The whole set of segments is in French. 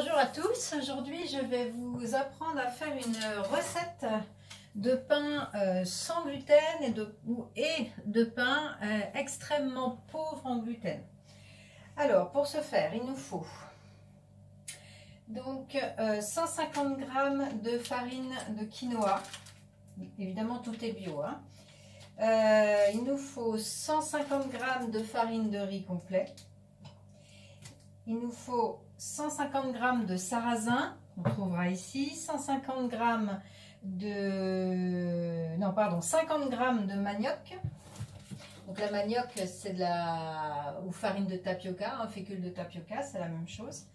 Bonjour à tous, aujourd'hui je vais vous apprendre à faire une recette de pain sans gluten et de pain extrêmement pauvre en gluten. Alors pour ce faire il nous faut donc 150 g de farine de quinoa, évidemment tout est bio, hein. Il nous faut 150 g de farine de riz complet. Il nous faut 150 g de sarrasin, on trouvera ici, 150 g de... non, pardon, 50 g de manioc. Donc la manioc, c'est de la... ou farine de tapioca, hein, fécule de tapioca, c'est la même chose.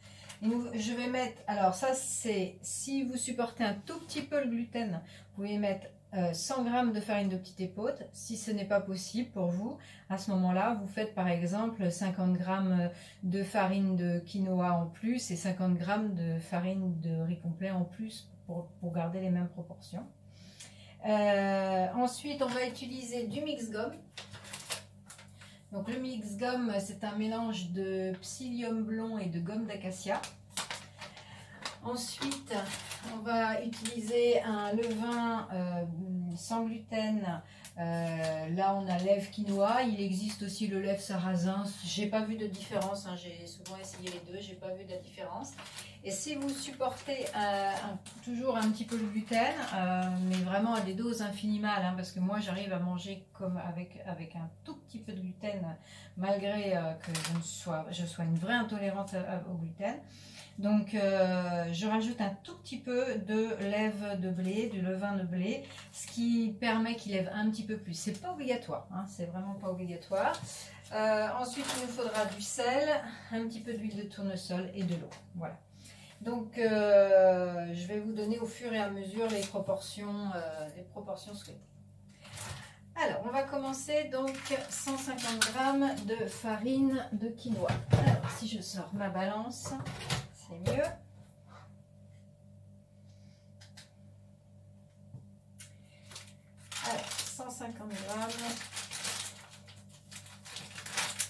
Et je vais mettre, alors ça c'est, si vous supportez un tout petit peu le gluten, vous pouvez mettre 100 g de farine de petite épeautre. Si ce n'est pas possible pour vous, à ce moment-là, vous faites par exemple 50 g de farine de quinoa en plus et 50 g de farine de riz complet en plus pour garder les mêmes proportions. Ensuite, on va utiliser du mix-gomme. Donc le mix-gomme, c'est un mélange de psyllium blond et de gomme d'acacia. Ensuite, on va utiliser un levain sans gluten. Là, on a lèvre quinoa. Il existe aussi le lèvre sarrasin. J'ai pas vu de différence, hein. J'ai souvent essayé les deux. J'ai pas vu de différence. Et si vous supportez toujours un petit peu le gluten, mais vraiment à des doses infinimales, hein, parce que moi, j'arrive à manger comme avec un tout petit peu de gluten, malgré que je sois une vraie intolérante au gluten. Donc je rajoute un tout petit peu de lève de blé, du levain de blé, ce qui permet qu'il lève un petit peu plus. C'est pas obligatoire, hein, c'est vraiment pas obligatoire. Ensuite il nous faudra du sel, un petit peu d'huile de tournesol et de l'eau. Voilà. Donc je vais vous donner au fur et à mesure les proportions souhaitées. Alors on va commencer donc 150 g de farine de quinoa. Alors si je sors ma balance, c'est mieux. Alors, 150 g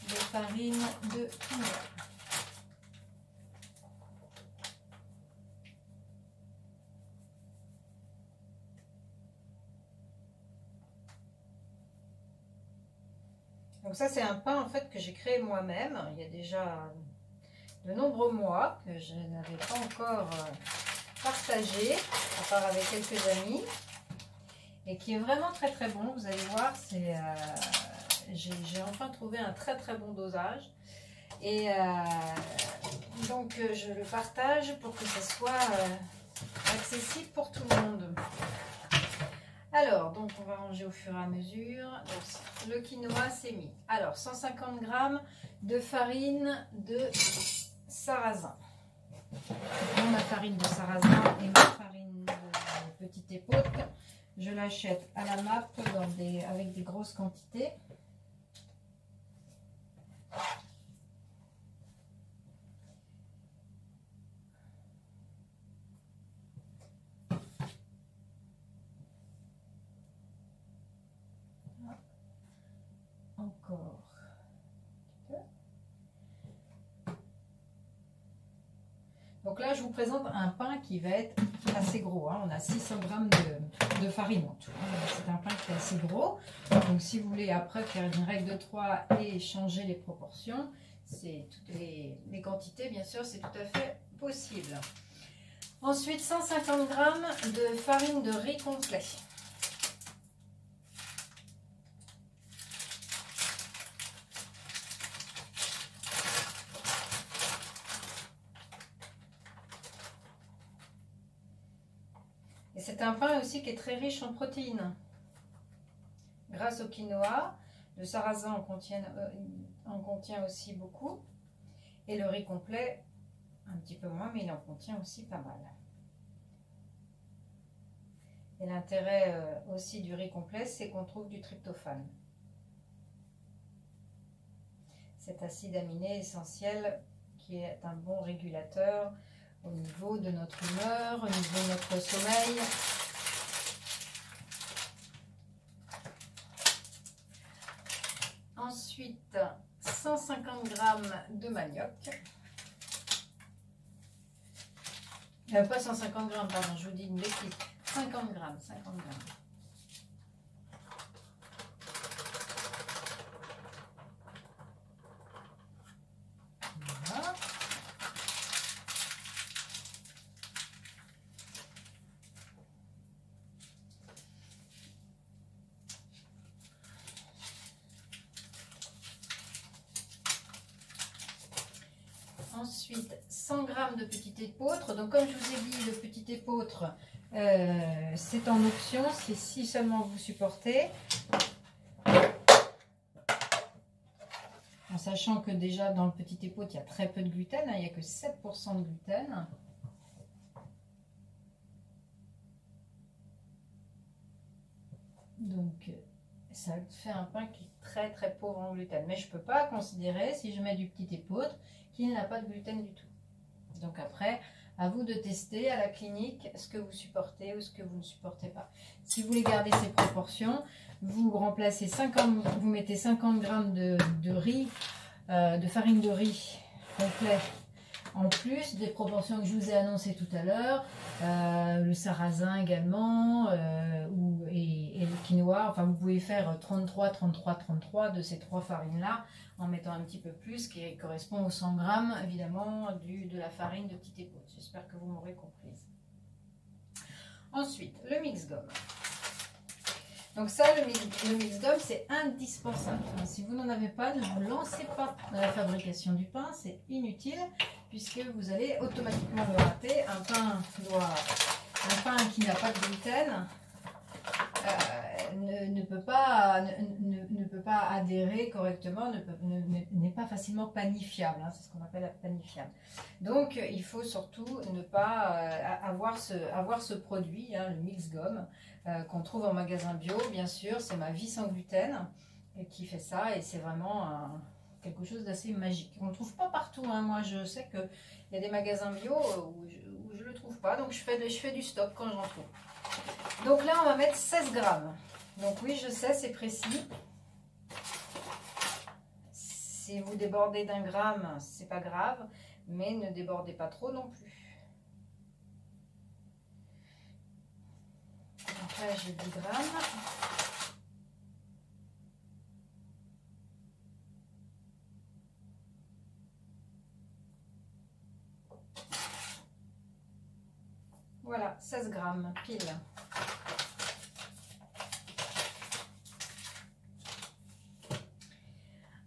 de farine de quinoa. Donc ça, c'est un pain en fait que j'ai créé moi-même. Il y a déjà de nombreux mois que je n'avais pas encore partagé, à part avec quelques amis, et qui est vraiment très très bon. Vous allez voir, j'ai enfin trouvé un très très bon dosage, et donc je le partage pour que ce soit accessible pour tout le monde. Alors, donc on va ranger au fur et à mesure. Donc, le quinoa c'est mis. Alors, 150 g de farine de sarrasin. Ma farine de sarrasin et ma farine de petite épeautre, je l'achète à la MAP avec des grosses quantités. Encore. Donc là, je vous présente un pain qui va être assez gros, hein. On a 600 g de farine en tout. C'est un pain qui est assez gros. Donc si vous voulez après faire une règle de 3 et changer les proportions, c'est toutes les quantités, bien sûr, c'est tout à fait possible. Ensuite, 150 g de farine de riz complet. Et c'est un pain aussi qui est très riche en protéines. Grâce au quinoa, le sarrasin en contient aussi beaucoup. Et le riz complet, un petit peu moins, mais il en contient aussi pas mal. Et l'intérêt aussi du riz complet, c'est qu'on trouve du tryptophane. Cet acide aminé essentiel qui est un bon régulateur au niveau de notre humeur, au niveau de notre sommeil. Ensuite, 150 g de manioc. Pas 150 grammes, pardon, je vous dis une bêtise. 50 grammes, 50 grammes. Voilà. Ensuite, 100 grammes de petit épeautre. Donc, comme je vous ai dit, le petit épeautre, c'est en option, c'est si seulement vous supportez. En sachant que déjà dans le petit épeautre, il y a très peu de gluten, hein, il n'y a que 7% de gluten. Donc, ça fait un pain qui est très très pauvre en gluten. Mais je ne peux pas considérer, si je mets du petit épeautre, qu'il n'a pas de gluten du tout. Donc après, à vous de tester à la clinique ce que vous supportez ou ce que vous ne supportez pas. Si vous voulez garder ces proportions, vous remplacez 50, vous mettez 50 grammes de riz, de farine de riz complet, en plus des proportions que je vous ai annoncées tout à l'heure, le sarrasin également, et le quinoa. Enfin, vous pouvez faire 33, 33, 33 de ces trois farines-là, en mettant un petit peu plus, qui correspond aux 100 grammes, évidemment, de la farine de petit épeautre. J'espère que vous m'aurez comprise. Ensuite, le mix-gomme. Donc ça, le mix-gomme, c'est indispensable. Enfin, si vous n'en avez pas, ne vous lancez pas dans la fabrication du pain, c'est inutile, puisque vous allez automatiquement le rater. Un pain qui n'a pas de gluten ne peut pas adhérer correctement, n'est pas facilement panifiable, hein, c'est ce qu'on appelle panifiable. Donc il faut surtout ne pas avoir ce produit, hein, le mix-gomme, qu'on trouve en magasin bio, bien sûr. C'est Ma Vie sans gluten qui fait ça, et c'est vraiment quelque chose d'assez magique. On ne le trouve pas partout, hein. Moi je sais qu'il y a des magasins bio où je ne le trouve pas, donc je fais du stock quand j'en trouve. Donc là on va mettre 16 grammes. Donc oui, je sais, c'est précis. Si vous débordez d'un gramme, c'est pas grave, mais ne débordez pas trop non plus. Donc là j'ai 10 grammes. Voilà, 16 grammes, pile.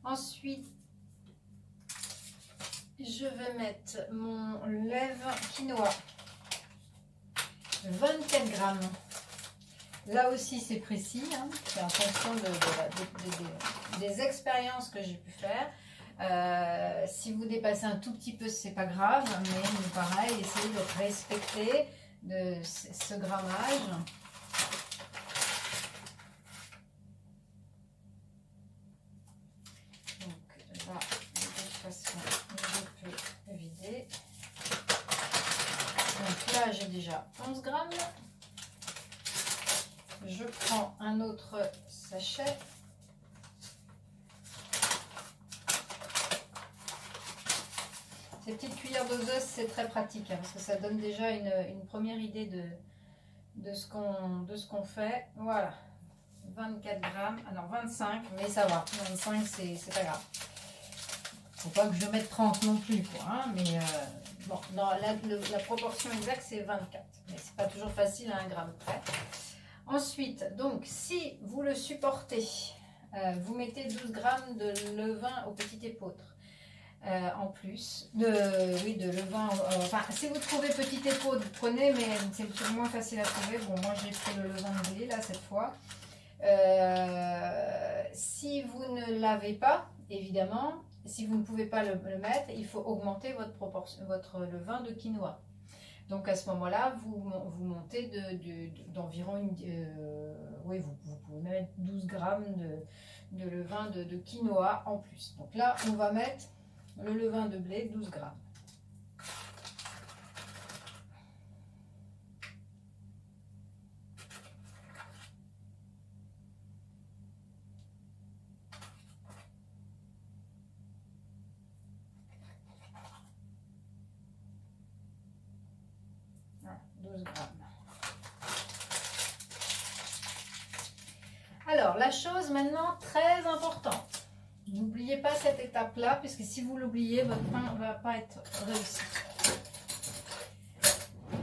Ensuite, je vais mettre mon lève quinoa. 24 grammes. Là aussi, c'est précis, hein. C'est en fonction des expériences que j'ai pu faire. Si vous dépassez un tout petit peu, c'est pas grave, mais pareil, essayez de respecter ce grammage. Donc là, de toute façon, je peux vider. Donc là, j'ai déjà 11 grammes. Je prends un autre sachet. Ces petites cuillères doseuses, c'est très pratique, hein, parce que ça donne déjà une première idée de ce qu'on fait. Voilà, 24 grammes, alors 25, mais ça va, 25 c'est pas grave. Faut pas que je mette 30 non plus, quoi, hein, mais bon, non, la proportion exacte c'est 24, mais c'est pas toujours facile à 1 gramme près. Ensuite, donc, si vous le supportez, vous mettez 12 grammes de levain au petit épeautre. En plus de levain, enfin si vous trouvez petit épeautre vous prenez, mais c'est moins facile à trouver. Bon, moi j'ai pris le levain de blé là cette fois. Si vous ne l'avez pas, évidemment, si vous ne pouvez pas le mettre, il faut augmenter votre levain de quinoa. Donc à ce moment-là, vous montez d'environ oui, vous pouvez mettre 12 grammes de levain de quinoa en plus. Donc là, on va mettre le levain de blé, 12 grammes. Voilà, 12 grammes. Alors, la chose maintenant très importante. N'oubliez pas cette étape-là, puisque si vous l'oubliez, votre pain ne va pas être réussi.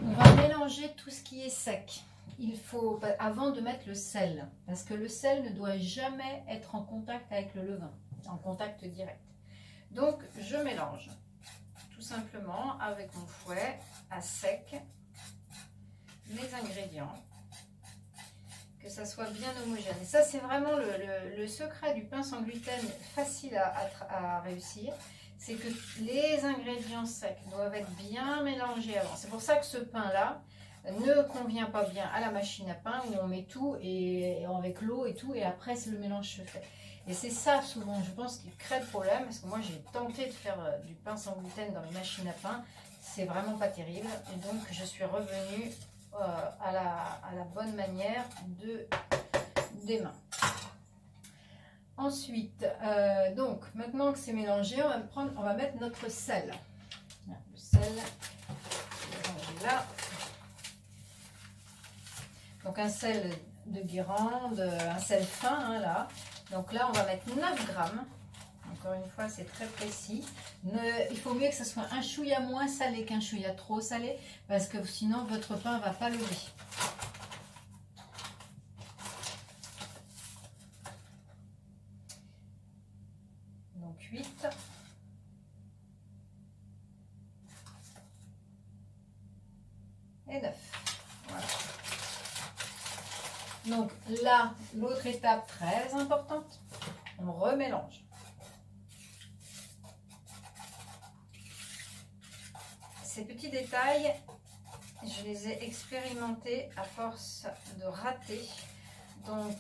On va mélanger tout ce qui est sec. Il faut, avant de mettre le sel, parce que le sel ne doit jamais être en contact avec le levain, en contact direct. Donc, je mélange tout simplement avec mon fouet à sec mes ingrédients, que ça soit bien homogène. Et ça, c'est vraiment le secret du pain sans gluten, facile à réussir. C'est que les ingrédients secs doivent être bien mélangés avant. C'est pour ça que ce pain-là ne convient pas bien à la machine à pain où on met tout et avec l'eau et tout, et après le mélange se fait. Et c'est ça souvent, je pense, qui crée le problème, parce que moi j'ai tenté de faire du pain sans gluten dans les machines à pain, c'est vraiment pas terrible. Et donc je suis revenue à la bonne manière des mains. Ensuite, donc maintenant que c'est mélangé, on va mettre notre sel. Le sel, là. Donc un sel de Guérande, un sel fin, hein, là. Donc là, on va mettre 9 grammes. Encore une fois, c'est très précis. Il faut mieux que ce soit un chouïa moins salé qu'un chouïa trop salé, parce que sinon, votre pain ne va pas lever. Donc 8. Et 9. Voilà. Donc là, l'autre étape très importante, on remélange. Ces petits détails, je les ai expérimentés à force de rater. Donc,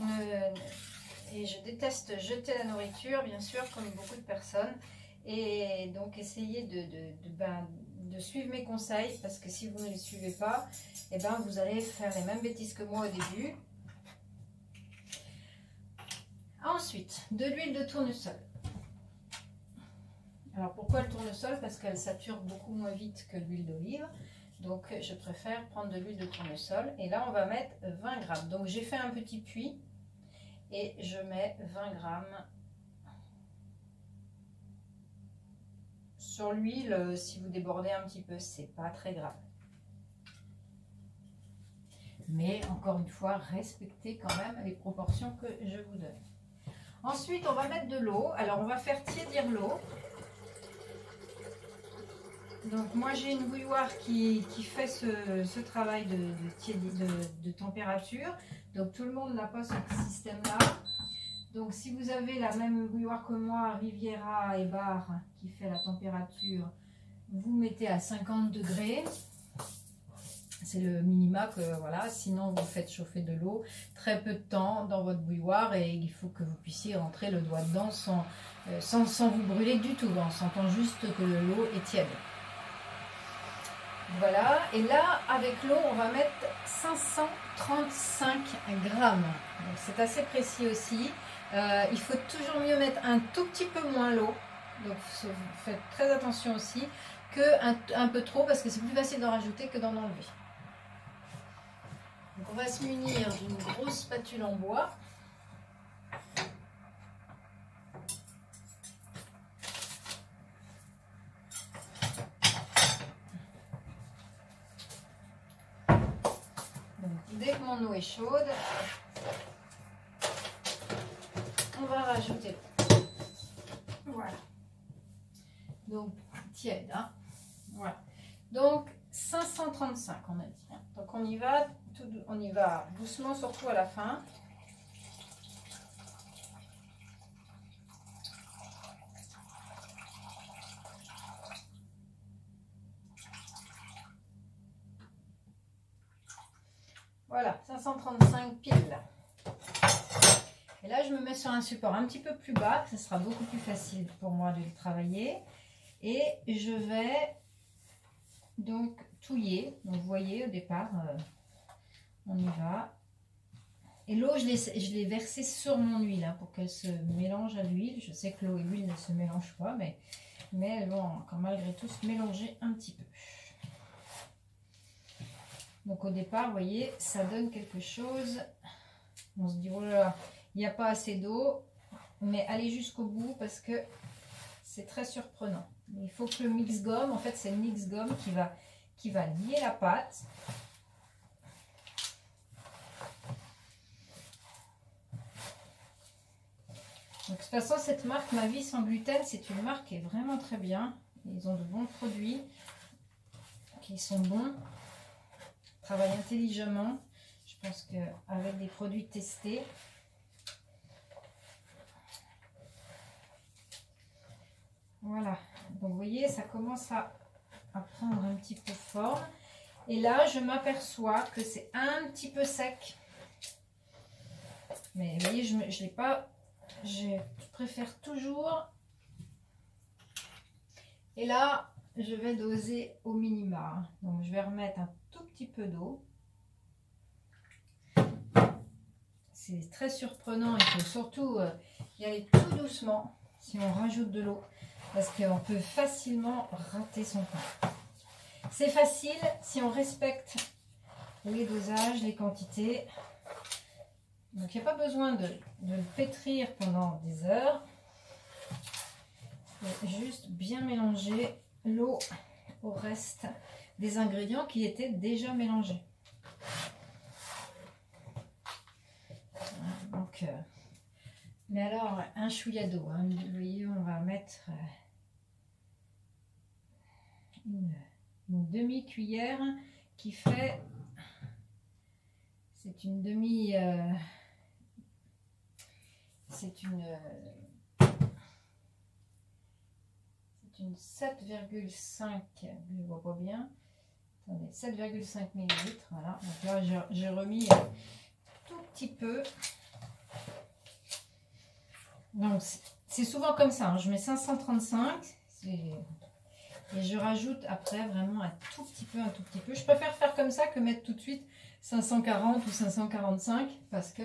et je déteste jeter la nourriture, bien sûr, comme beaucoup de personnes. Et donc, essayez de suivre mes conseils, parce que si vous ne les suivez pas, eh ben, vous allez faire les mêmes bêtises que moi au début. Ensuite, de l'huile de tournesol. Alors pourquoi le tournesol? Parce qu'elle sature beaucoup moins vite que l'huile d'olive. Donc je préfère prendre de l'huile de tournesol. Et là on va mettre 20 grammes. Donc j'ai fait un petit puits et je mets 20 grammes sur l'huile. Si vous débordez un petit peu, c'est pas très grave. Mais encore une fois, respectez quand même les proportions que je vous donne. Ensuite, on va mettre de l'eau. Alors, on va faire tiédir l'eau. Donc, moi, j'ai une bouilloire qui fait ce travail de température. Donc, tout le monde n'a pas ce système-là. Donc, si vous avez la même bouilloire que moi, Riviera et Bar, qui fait la température, vous mettez à 50 degrés. C'est le minima que voilà, sinon vous faites chauffer de l'eau très peu de temps dans votre bouilloire et il faut que vous puissiez rentrer le doigt dedans sans vous brûler du tout. On s'entend juste que l'eau est tiède. Voilà, et là avec l'eau on va mettre 535 grammes. C'est assez précis aussi. Il faut toujours mieux mettre un tout petit peu moins l'eau. Donc faites très attention aussi que un peu trop parce que c'est plus facile d'en rajouter que d'en enlever. Donc on va se munir d'une grosse spatule en bois. Donc, dès que mon eau est chaude, on va rajouter l'eau. Voilà. Donc tiède, hein. Voilà. Donc 535 on a dit. Donc on y va doucement, surtout à la fin. Voilà, 535 piles. Et là, je me mets sur un support un petit peu plus bas, que ce sera beaucoup plus facile pour moi de le travailler. Et je vais donc touiller. Donc vous voyez, au départ, on y va. Et l'eau, je l'ai versée sur mon huile hein, pour qu'elle se mélange à l'huile. Je sais que l'eau et l'huile ne se mélangent pas, mais elles vont quand malgré tout se mélanger un petit peu. Donc au départ, vous voyez, ça donne quelque chose. On se dit, oh là là, il n'y a pas assez d'eau. Mais allez jusqu'au bout parce que c'est très surprenant. Il faut que le mix gomme, en fait c'est le mix gomme qui va lier la pâte. Donc, de toute façon, cette marque Ma Vie Sans Gluten, c'est une marque qui est vraiment très bien. Ils ont de bons produits qui sont bons. Ils travaillent intelligemment. Je pense qu'avec des produits testés. Voilà. Donc, vous voyez, ça commence à prendre un petit peu forme. Et là, je m'aperçois que c'est un petit peu sec. Mais vous voyez, je l'ai pas... Je préfère toujours. Et là, je vais doser au minima. Donc, je vais remettre un tout petit peu d'eau. C'est très surprenant. Il faut surtout y aller tout doucement si on rajoute de l'eau. Parce qu'on peut facilement rater son pain. C'est facile si on respecte les dosages, les quantités. Donc, il n'y a pas besoin de le pétrir pendant des heures. Il faut juste bien mélanger l'eau au reste des ingrédients qui étaient déjà mélangés. Donc, mais alors, un chouïa d'eau. Hein, vous voyez, on va mettre une demi-cuillère qui fait... C'est une demi... c'est une 7,5, je ne vois pas bien. Attendez, 7,5 ml. Voilà. Donc là, j'ai remis un tout petit peu. Donc, c'est souvent comme ça. Hein. Je mets 535 et je rajoute après vraiment un tout petit peu, un tout petit peu. Je préfère faire comme ça que mettre tout de suite 540 ou 545 parce que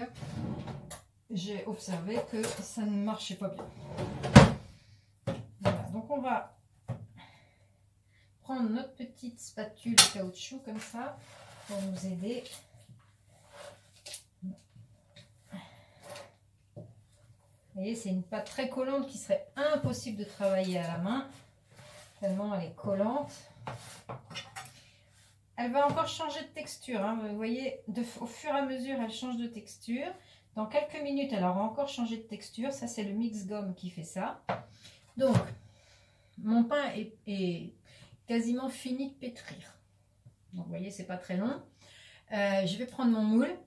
j'ai observé que ça ne marchait pas bien. Voilà, donc on va prendre notre petite spatule caoutchouc comme ça pour nous aider. Vous voyez, c'est une pâte très collante qui serait impossible de travailler à la main, tellement elle est collante. Elle va encore changer de texture. Hein. Vous voyez, au fur et à mesure, elle change de texture. Dans quelques minutes, elle aura encore changé de texture. Ça, c'est le mix gomme qui fait ça. Donc, mon pain est quasiment fini de pétrir. Donc, vous voyez, c'est pas très long. Je vais prendre mon moule.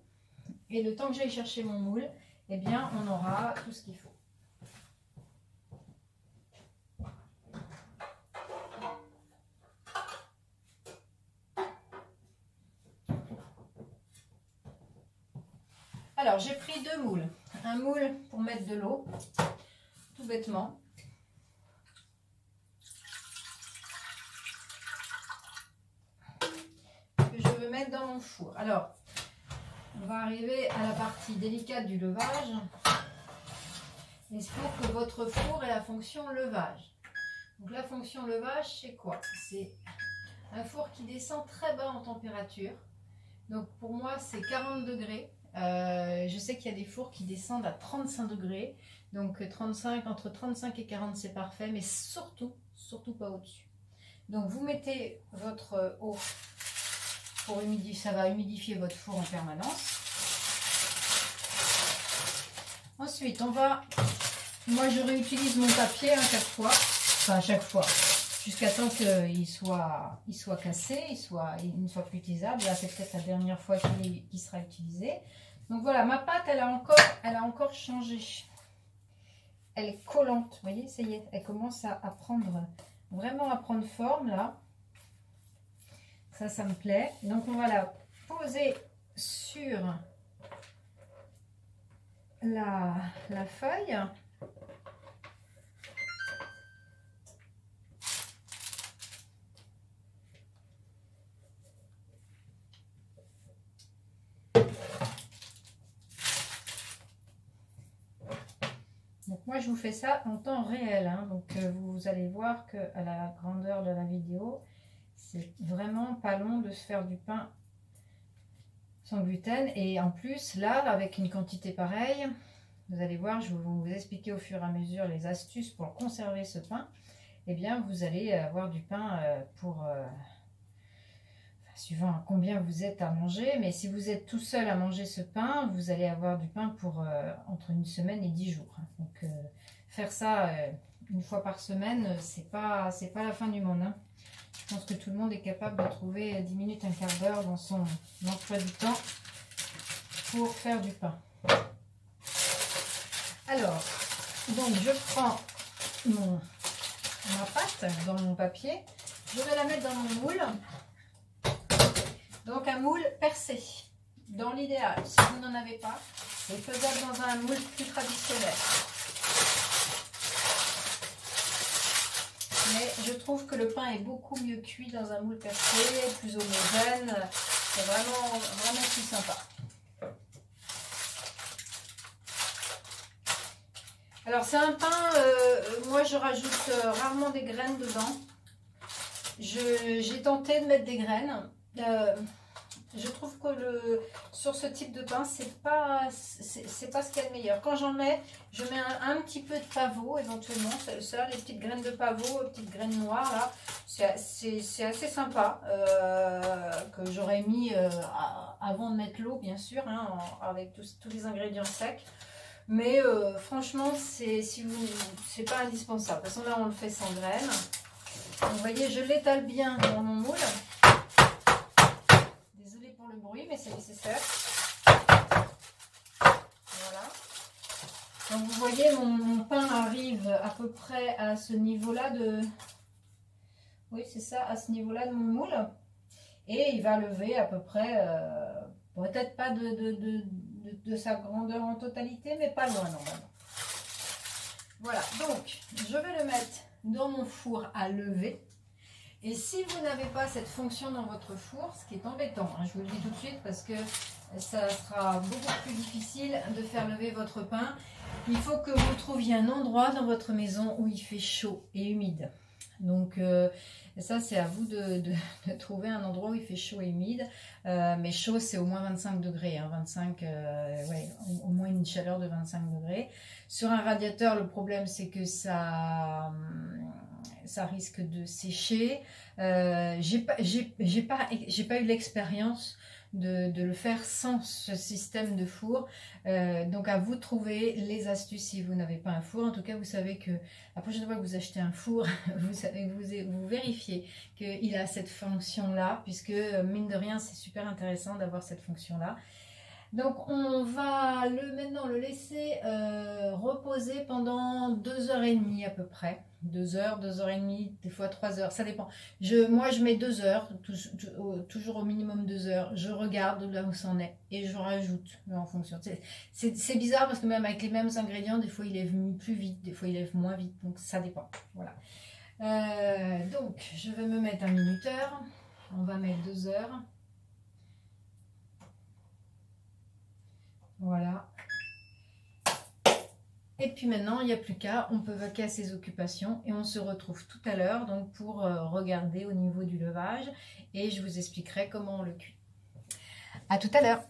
Et le temps que j'aille chercher mon moule, eh bien, on aura tout ce qu'il faut. Alors, j'ai pris deux moules. Un moule pour mettre de l'eau, tout bêtement. Que je veux mettre dans mon four. Alors, on va arriver à la partie délicate du levage. Il faut que votre four ait la fonction levage. Donc, la fonction levage, c'est quoi? C'est un four qui descend très bas en température. Donc, pour moi, c'est 40 degrés. Je sais qu'il y a des fours qui descendent à 35 degrés. Donc, entre 35 et 40, c'est parfait. Mais surtout pas au-dessus. Donc, vous mettez votre eau pour humidifier. Ça va humidifier votre four en permanence. Ensuite, moi, je réutilise mon papier à chaque fois. Enfin, à chaque fois. Jusqu'à temps qu'il soit cassé, il ne soit plus utilisable. Là, c'est peut-être la dernière fois qu'il sera utilisé. Donc voilà, ma pâte, elle a encore changé. Elle est collante, vous voyez, ça y est, elle commence à vraiment à prendre forme là. Ça me plaît. Donc on va la poser sur la feuille. Donc moi je vous fais ça en temps réel, hein. Donc vous allez voir que à la grandeur de la vidéo, c'est vraiment pas long de se faire du pain sans gluten. Et en plus, là, avec une quantité pareille, vous allez voir, je vais vous expliquer au fur et à mesure les astuces pour conserver ce pain. Eh bien, vous allez avoir du pain pour... suivant à combien vous êtes à manger, mais si vous êtes tout seul à manger ce pain, vous allez avoir du pain pour entre 1 semaine et 10 jours. Donc, faire ça une fois par semaine, c'est pas la fin du monde, hein. Je pense que tout le monde est capable de trouver 10 minutes, un quart d'heure dans son emploi du temps pour faire du pain. Alors, donc je prends ma pâte dans mon papier, je vais la mettre dans mon moule. Donc un moule percé, dans l'idéal. Si vous n'en avez pas, c'est faisable dans un moule plus traditionnel. Mais je trouve que le pain est beaucoup mieux cuit dans un moule percé, plus homogène. C'est vraiment plus sympa. Alors c'est un pain, moi je rajoute rarement des graines dedans. J'ai tenté de mettre des graines. Je trouve que sur ce type de pain, c'est pas ce qu'il y a de meilleur. Quand j'en mets, je mets un petit peu de pavot éventuellement. Ça, les petites graines de pavot, les petites graines noires là, c'est assez sympa. Que j'aurais mis avant de mettre l'eau, bien sûr, hein, avec tous les ingrédients secs. Mais franchement, c'est pas indispensable. De toute façon, là, on le fait sans graines. Donc, vous voyez, je l'étale bien dans mon moule. Désolée pour le bruit, mais c'est nécessaire. Voilà. Donc, vous voyez, mon pain arrive à peu près à ce niveau-là de... Oui, c'est ça, à ce niveau-là de mon moule. Et il va lever à peu près, peut-être pas de sa grandeur en totalité, mais pas loin normalement. Voilà, donc je vais le mettre dans mon four à lever. Et si vous n'avez pas cette fonction dans votre four, ce qui est embêtant, hein, je vous le dis tout de suite parce que ça sera beaucoup plus difficile de faire lever votre pain, il faut que vous trouviez un endroit dans votre maison où il fait chaud et humide. Donc ça c'est à vous de trouver un endroit où il fait chaud et humide, mais chaud c'est au moins 25 degrés, hein, 25, ouais, au moins une chaleur de 25 degrés. Sur un radiateur le problème c'est que ça risque de sécher. J'ai pas eu l'expérience de le faire sans ce système de four. Donc à vous de trouver les astuces si vous n'avez pas un four. En tout cas, vous savez que la prochaine fois que vous achetez un four, vous vérifiez qu'il a cette fonction-là, puisque mine de rien, c'est super intéressant d'avoir cette fonction-là. Donc on va maintenant le laisser reposer pendant 2h30 à peu près. 2h, 2h30, des fois 3h, ça dépend. Moi je mets 2h, toujours au minimum 2h. Je regarde là où c'en est et je rajoute en fonction. C'est bizarre parce que même avec les mêmes ingrédients, des fois il lève plus vite, des fois il lève moins vite. Donc ça dépend. Voilà. Donc je vais me mettre un minuteur. On va mettre 2h. Voilà. Et puis maintenant, il n'y a plus qu'à, on peut vaquer à ses occupations et on se retrouve tout à l'heure donc pour regarder au niveau du levage et je vous expliquerai comment on le cuit. À tout à l'heure.